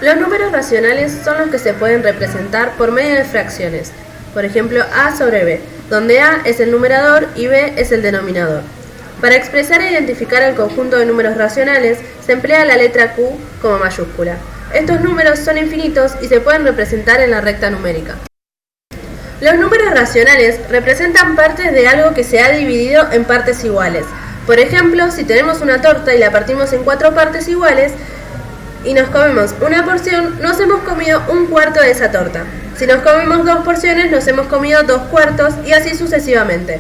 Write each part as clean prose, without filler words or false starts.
Los números racionales son los que se pueden representar por medio de fracciones, por ejemplo a sobre b, donde a es el numerador y b es el denominador. Para expresar e identificar el conjunto de números racionales se emplea la letra Q como mayúscula. Estos números son infinitos y se pueden representar en la recta numérica. Los números racionales representan partes de algo que se ha dividido en partes iguales. Por ejemplo, si tenemos una torta y la partimos en 4 partes iguales y nos comemos una porción, nos hemos comido un cuarto de esa torta. Si nos comemos 2 porciones, nos hemos comido 2 cuartos y así sucesivamente.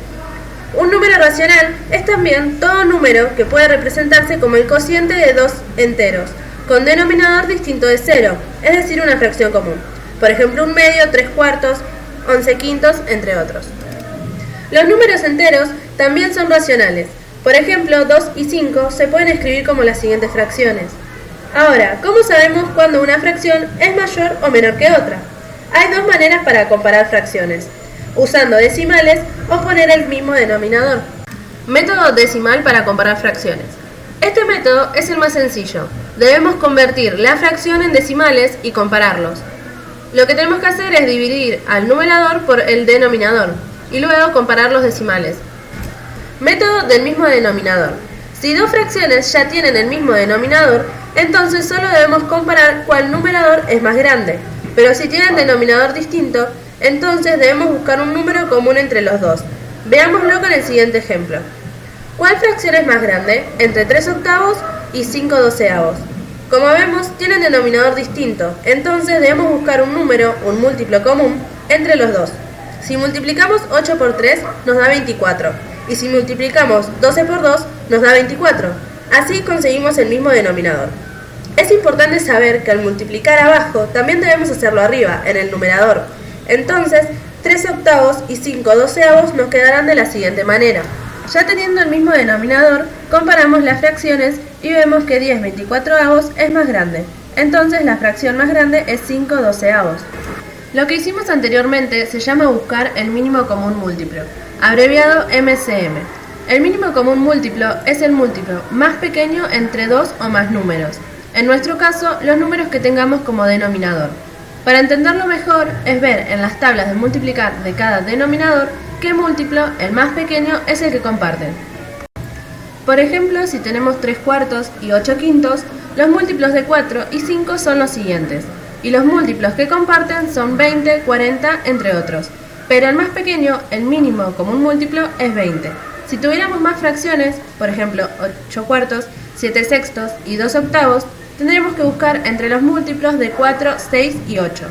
Un número racional es también todo número que puede representarse como el cociente de dos enteros, con denominador distinto de 0, es decir, una fracción común. Por ejemplo, 1/2, 3/4, 11/5, entre otros. Los números enteros también son racionales. Por ejemplo, 2 y 5 se pueden escribir como las siguientes fracciones. Ahora, ¿cómo sabemos cuando una fracción es mayor o menor que otra? Hay dos maneras para comparar fracciones: usando decimales o poner el mismo denominador. Método decimal para comparar fracciones. Este método es el más sencillo. Debemos convertir la fracción en decimales y compararlos. Lo que tenemos que hacer es dividir al numerador por el denominador y luego comparar los decimales. Método del mismo denominador. Si dos fracciones ya tienen el mismo denominador, entonces solo debemos comparar cuál numerador es más grande. Pero si tienen denominador distinto, entonces debemos buscar un número común entre los dos. Veámoslo con el siguiente ejemplo. ¿Cuál fracción es más grande? Entre 3/8 y 5/12. Como vemos, tienen denominador distinto, entonces debemos buscar un número, un múltiplo común, entre los dos. Si multiplicamos 8 por 3, nos da 24, y si multiplicamos 12 por 2, nos da 24. Así conseguimos el mismo denominador. Es importante saber que al multiplicar abajo, también debemos hacerlo arriba, en el numerador. Entonces, 3/8 y 5/12 nos quedarán de la siguiente manera. Ya teniendo el mismo denominador, comparamos las fracciones y vemos que 10/24 es más grande. Entonces la fracción más grande es 5/12. Lo que hicimos anteriormente se llama buscar el mínimo común múltiplo, abreviado MCM. El mínimo común múltiplo es el múltiplo más pequeño entre dos o más números. En nuestro caso, los números que tengamos como denominador. Para entenderlo mejor, es ver en las tablas de multiplicar de cada denominador qué múltiplo, el más pequeño, es el que comparten. Por ejemplo, si tenemos 3/4 y 8/5, los múltiplos de 4 y 5 son los siguientes, y los múltiplos que comparten son 20, 40, entre otros. Pero el más pequeño, el mínimo común múltiplo, es 20. Si tuviéramos más fracciones, por ejemplo 8/4, 7/6 y 2/8, tendremos que buscar entre los múltiplos de 4, 6 y 8,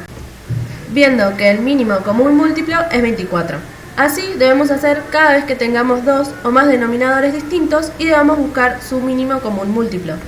viendo que el mínimo común múltiplo es 24. Así debemos hacer cada vez que tengamos dos o más denominadores distintos y debamos buscar su mínimo común múltiplo.